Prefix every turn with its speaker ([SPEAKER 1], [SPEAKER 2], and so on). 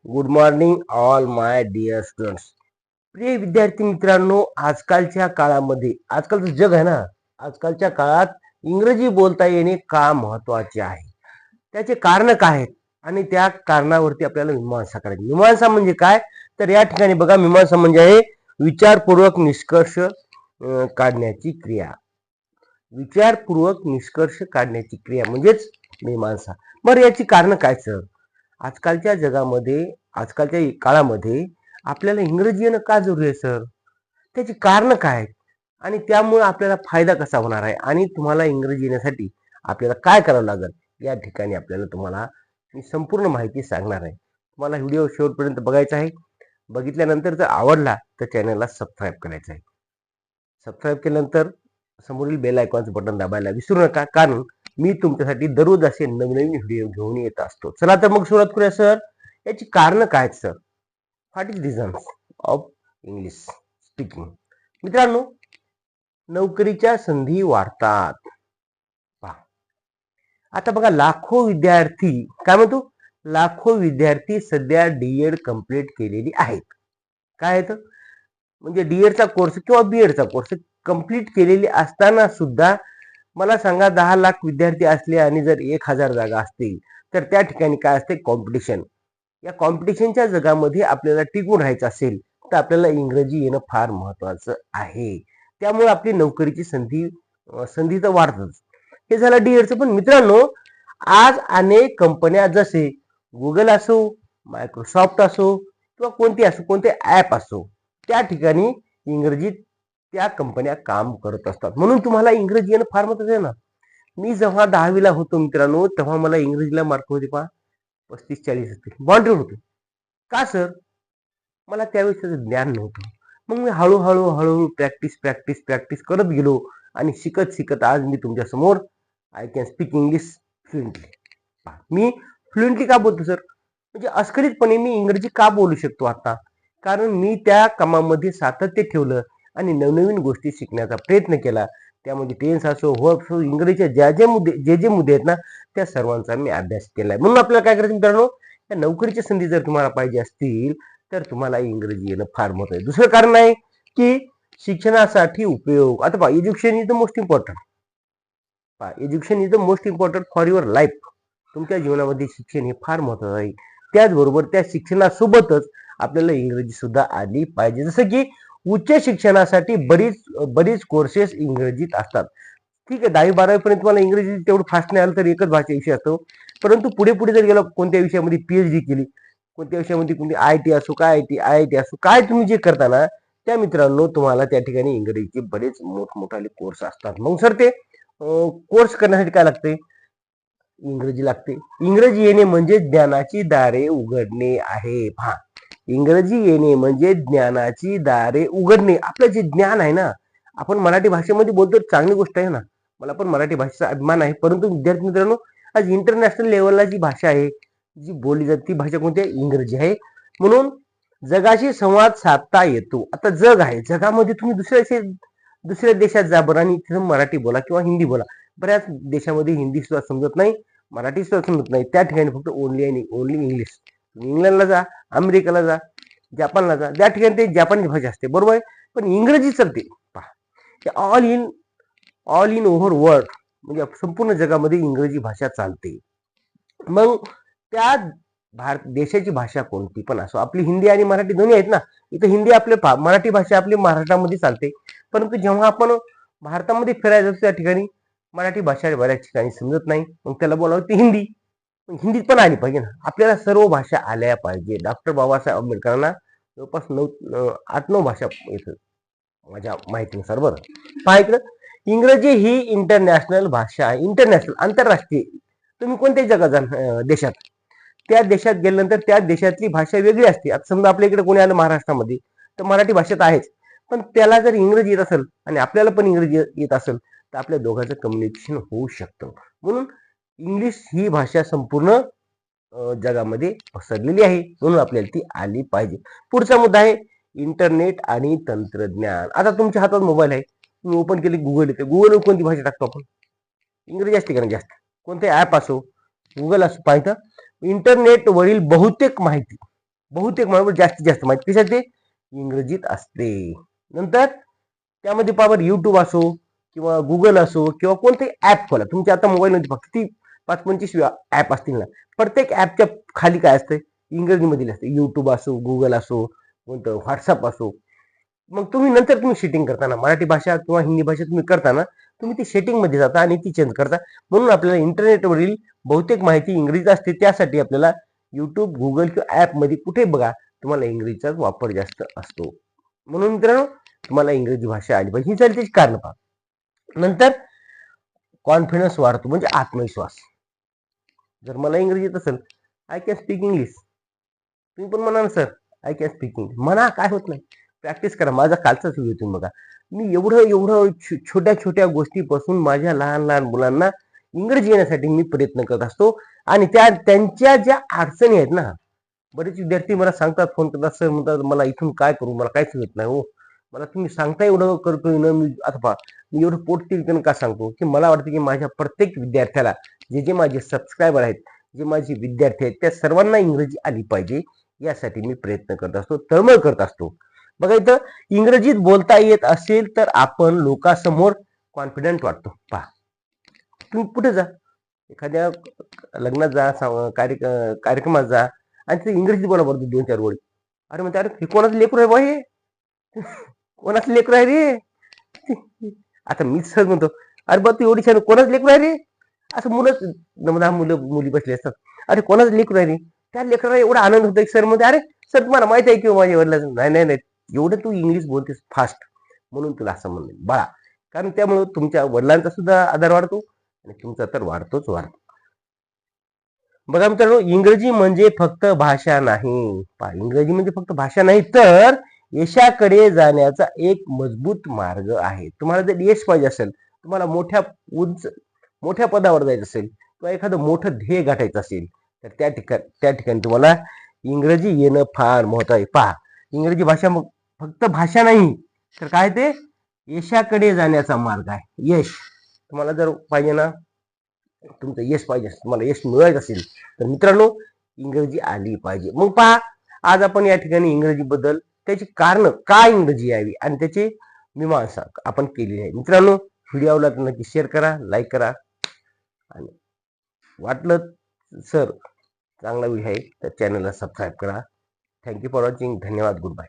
[SPEAKER 1] Good morning all my dear students. प्रिय विद्यार्थी मित्रांनो, आजकालच्या काळामध्ये आजकालचं जग आहे ना, आजकालच्या काळात इंग्रजी बोलता येणे का महत्वाचे आहे, त्याचे कारण काय आहेत आणि त्या कारणावरती आपल्याला मीमांसा करायची. मीमांसा म्हणजे काय, तर या ठिकाणी बघा, मीमांसा म्हणजे आहे विचारपूर्वक निष्कर्ष काढण्याची क्रिया. विचारपूर्वक निष्कर्ष काढण्याची क्रिया म्हणजेच मीमांसा. बरं, याची कारण काय सर? आजकालच्या जगामध्ये, आजकालच्या काळामध्ये आपल्याला इंग्रजी येणं का जरुरी आहे सर? त्याची कारण काय आहेत आणि त्यामुळे आपल्याला फायदा कसा होणार आहे आणि तुम्हाला इंग्रजी येण्यासाठी आपल्याला काय करावं लागेल, या ठिकाणी आपल्याला तुम्हाला मी संपूर्ण माहिती सांगणार आहे. तुम्हाला व्हिडिओ शेवटपर्यंत बघायचा आहे. बघितल्यानंतर जर आवडला तर चॅनलला सबस्क्राईब करायचं आहे. सबस्क्राईब केल्यानंतर समोरील बेल आयकॉनचं बटन दाबायला विसरू नका, कारण मी तुमच्यासाठी दररोज असे नवनवीन व्हिडिओ घेऊन येत असतो. चला तर मग सुरुवात करूया सर. याची कारण काय आहेत sir? What is reasons of English speaking? मित्रांनो, नोकरीच्या संधी वाढतात. आता बघा, लाखो विद्यार्थी, काय म्हणतो, लाखो विद्यार्थी सध्या डीएड कंप्लीट केलेली आहेत. काय आहेत म्हणजे डीएडचा कोर्स किंवा बीएडचा कोर्स कंप्लीट केलेली असताना सुद्धा मला सांगा, 10 लाख विद्यार्थी असले आणि जर 1000 जागा असतील तर त्या ठिकाणी काय असते, कॉम्पिटिशन. या कॉम्पिटिशनच्या जगामध्ये आपल्याला टिकून राहायचं असेल तर आपल्याला इंग्रजी येणं फार महत्वाचं आहे. त्यामुळे आपली नोकरीची संधी तर वाढतच. हे झालं डीएडचं. पण मित्रांनो, आज अनेक कंपन्या, जसे गुगल असो, मायक्रोसॉफ्ट असो किंवा कोणती असो, कोणते ऍप असो, त्या ठिकाणी इंग्रजीत त्या कंपन्या काम करत असतात. म्हणून तुम्हाला इंग्रजी येणं फार महत्वाचं आहे ना. मी जेव्हा 10वीला होतो मित्रांनो, तेव्हा मला इंग्रजीला मार्क होते पहा 35-40 होते, बॉन्ड्री होते. का सर? मला त्यावेळेस त्याचं ज्ञान नव्हतं. मग मी हळूहळू प्रॅक्टिस प्रॅक्टिस प्रॅक्टिस करत गेलो आणि शिकत शिकत आज मी तुमच्या समोर I can speak English fluently. Me fluently का बोलतो सर? म्हणजे अस्खलितपणे मी इंग्रजी का बोलू शकतो आता? कारण मी त्या कामामध्ये सातत्य ठेवलं आणि नवनवीन गोष्टी शिकण्याचा प्रयत्न केला. त्यामध्ये टेन्स असो, वर्ब असो, इंग्रजीचे जे मुद्दे आहेत ना, त्या सर्वांचा मी अभ्यास केलाय. म्हणून आपल्याला काय करायचं मित्रांनो, या नोकरीच्या संधी जर तुम्हाला पाहिजे असतील तर तुम्हाला इंग्रजी येणं फार महत्त्वाचं आहे. दुसरं कारण आहे की शिक्षणासाठी उपयोग. आता पहा, education is the most important. Education is the most important for your life. तुमच्या जीवनामध्ये शिक्षण हे फार महत्त्वाचं आहे. त्याचबरोबर त्या शिक्षणासोबतच आपल्याला इंग्रजी सुद्धा आली पाहिजे. जसं की उच्च शिक्षणासाठी बरीच कोर्सेस इंग्रजीत असतात. ठीक आहे, 10वी-12वी पर्यंत तुम्हाला इंग्रजी तेवढं फास्ट नाही आलं तर एकच भाषा विषय असतो. परंतु पुढे पुढे जर गेलो, कोणत्या विषयामध्ये पीएचडी केली, कोणत्या विषयामध्ये कोणती आयटी असो, काय आयटी असो, काय तुम्ही जे करता ना, त्या मित्रांनो तुम्हाला त्या ठिकाणी इंग्रजीचे बरेच मोठमोठाले कोर्स असतात. मग सर ते कोर्स करण्यासाठी काय लागते? इंग्रजी लागते. इंग्रजी येणे म्हणजे ज्ञानाची दारे उघडणे आहे. पहा, इंग्रजी येणे म्हणजे ज्ञानाची दारे उघडणे. आपलं जे ज्ञान आहे ना, आपण मराठी भाषेमध्ये बोलतो, चांगली गोष्ट आहे ना, मला पण मराठी भाषेचा अभिमान आहे. परंतु विद्यार्थी मित्रांनो, आज इंटरनॅशनल लेवलला जी भाषा आहे, जी बोलली जाते, ती भाषा कोणती आहे? इंग्रजी आहे. म्हणून जगाशी संवाद साधता येतो. आता जग आहे, जगामध्ये तुम्ही दुसऱ्या देशात जा बरं आणि तिथं मराठी बोला किंवा हिंदी बोला. बऱ्याच देशामध्ये हिंदी सुद्धा समजत नाही, मराठी सुद्धा समजत नाही. त्या ठिकाणी फक्त ओनली इंग्लिश. इंग्लंडला जा, अमेरिकेला जा, जपानला जा, त्या ठिकाणी ते जपानी भाषा असते, बरोबर आहे. पण इंग्रजी चालते. पहा, ऑल इन ओव्हर वर्ल्ड, म्हणजे संपूर्ण जगामध्ये इंग्रजी भाषा चालते. मग त्या देशाची भाषा कोणती पण असो, आपली हिंदी आणि मराठी दोन्ही आहेत ना. इथं हिंदी मराठी भाषा आपली महाराष्ट्रामध्ये चालते. परंतु जेव्हा आपण भारतामध्ये फिरायला जातो, त्या ठिकाणी मराठी भाषा बऱ्याच ठिकाणी समजत नाही. मग त्याला बोलावं ती हिंदी. हिंदीत पण आली पाहिजे ना. आपल्याला सर्व भाषा आल्या पाहिजे. डॉक्टर बाबासाहेब आंबेडकरांना जवळपास 8-9 भाषा येतात माझ्या माहितीनुसार. बरं, पहा इकडं, इंग्रजी ही इंटरनॅशनल भाषा आहे. इंटरनॅशनल, आंतरराष्ट्रीय. तुम्ही कोणत्याही जगात देशात, त्या देशात गेल्यानंतर त्या देशातली भाषा वेगळी असते. आता समजा आपल्या इकडे कोणी आलं महाराष्ट्रामध्ये, तर मराठी भाषेत आहेच, पण त्याला जर इंग्रजी येत असेल आणि आपल्याला पण इंग्रजी येत असेल तर आपल्या दोघांचं कम्युनिकेशन होऊ शकतं. म्हणून इंग्लिश ही भाषा संपूर्ण जगामध्ये पसरलेली आहे, म्हणून आपल्याला ती आली पाहिजे. पुढचा मुद्दा आहे इंटरनेट आणि तंत्रज्ञान. आता तुमच्या हातात मोबाईल आहे, तुम्ही ओपन केले, गुगल येते. गुगलवर कोणती भाषा टाकतो आपण? इंग्रजी असते का जास्त? कोणते ऍप असो, गुगल असो, पाहिजे इंटरनेटवरील बहुतेक माहिती बहुतेक माहिती जास्तीत जास्त माहिती कशात ते इंग्रजीत असते. नंतर त्यामध्ये पावर युट्यूब असो किंवा गुगल असो किंवा कोणते ऍप खोला. तुमच्या आता मोबाईलमध्ये फक्त किती 5-25 ऍप असतील ना, प्रत्येक ऍपच्या खाली काय असतं इंग्रजीमध्ये असते. युट्यूब असो, गुगल असो, कोणतं व्हॉट्सअप असो. मग तुम्ही नंतर तुम्ही सेटिंग करताना मराठी भाषा किंवा हिंदी भाषा तुम्ही करताना तुम्ही ती सेटिंग मध्ये जाता आणि ती चेंज करता. म्हणून आपल्याला इंटरनेटवरील बहुतेक माहिती इंग्रजीत असते. त्यासाठी आपल्याला युट्यूब, गुगल किंवा ऍप मध्ये कुठे बघा तुम्हाला इंग्रजीचाच वापर जास्त असतो. म्हणून मित्रांनो तुम्हाला इंग्रजी भाषा आली पाहिजे. ही झाली त्याची कारण पहा. नंतर कॉन्फिडन्स वाढतो म्हणजे आत्मविश्वास. जर मला इंग्रजी येत असेल, आय कॅन स्पीक इंग्लिश, तुम्ही पण म्हणा ना sir I can speak English, म्हणा, काय होत नाही. प्रॅक्टिस करा. माझा कालचाच व्हिडिओ तुम्ही बघा. मी एवढं छोट्या छोट्या गोष्टीपासून माझ्या लहान लहान मुलांना इंग्रजी येण्यासाठी मी प्रयत्न करत असतो. आणि त्यांच्या ज्या अडचणी आहेत ना, बरेच विद्यार्थी मला सांगतात, फोन करतात, सर म्हणतात मला इथून काय करू, मला काहीच येत नाही हो, मला तुम्ही सांगता एवढं करतोय ना मी. आता पहा मी एवढं पोटतिडकीनं का सांगतो की मला वाटतं की माझ्या प्रत्येक विद्यार्थ्याला, जे माझे सबस्क्रायबर आहेत, जे माझे विद्यार्थी आहेत, त्या सर्वांना इंग्रजी आली पाहिजे यासाठी मी प्रयत्न करत असतो, तळमळ करत असतो. बघा इथं इंग्रजीत बोलता येत असेल तर आपण लोकांसमोर कॉन्फिडंट वाटतो. पहा तुम्ही कुठे जा, एखाद्या लग्नात जा, कार्यक्रमात जा आणि ते इंग्रजीत बोला बरं 2-4 ओळी. अरे म्हणते अरे हे कोणाचं लेकरू आहे बा, हे कोणाचं लेकरू आहे रे. आता मी सर म्हणतो अरे बा तू एवढी छान, कोणाचं लेकरू आहे रे. असं मुलं मुली बसले असतात, अरे कोणाचं लेकरू आहे रे. त्या लेकराला एवढा आनंद होतो सर मध्ये, अरे सर तुम्हाला माहिती आहे किंवा माझ्या वडिलांचं, नाही नाही नाही, एवढं तू इंग्लिश बोलतेस फास्ट म्हणून तुला असं म्हणलं बाळा. कारण त्यामुळे तुमच्या वडिलांचा सुद्धा आधार वाढतो आणि तुमचा तर वाढतोच वाढतो. बघा मित्रांनो इंग्रजी म्हणजे फक्त भाषा नाही. इंग्रजी म्हणजे फक्त भाषा नाही तर यशाकडे जाण्याचा एक मजबूत मार्ग आहे. तुम्हाला जर यश पाहिजे असेल, तुम्हाला मोठ्या पदावर जायचं असेल किंवा एखादं मोठं ध्येय गाठायचं असेल तर त्या ठिकाणी तुम्हाला इंग्रजी येणं फार महत्त्वाचं आहे. पहा इंग्रजी भाषा मग फक्त भाषा नाही तर काय, ते यशाकडे जाण्याचा मार्ग आहे. यश तुम्हाला जर पाहिजे ना, तुमचं यश पाहिजे, तुम्हाला यश मिळवायचं असेल तर मित्रांनो इंग्रजी आली पाहिजे. मग पहा आज आपण या ठिकाणी इंग्रजी बद्दल, त्याची कारण का इंग्रजी यावी आणि त्याची मीमांसा आपण केलेली आहे. मित्रांनो व्हिडिओ आवडला तर नक्की शेअर करा, लाईक करा आणि वाटलं सर चांगला व्हिडिओ आहे तर चॅनलला सबस्क्राईब करा. Thank you for watching. धन्यवाद. Good bye.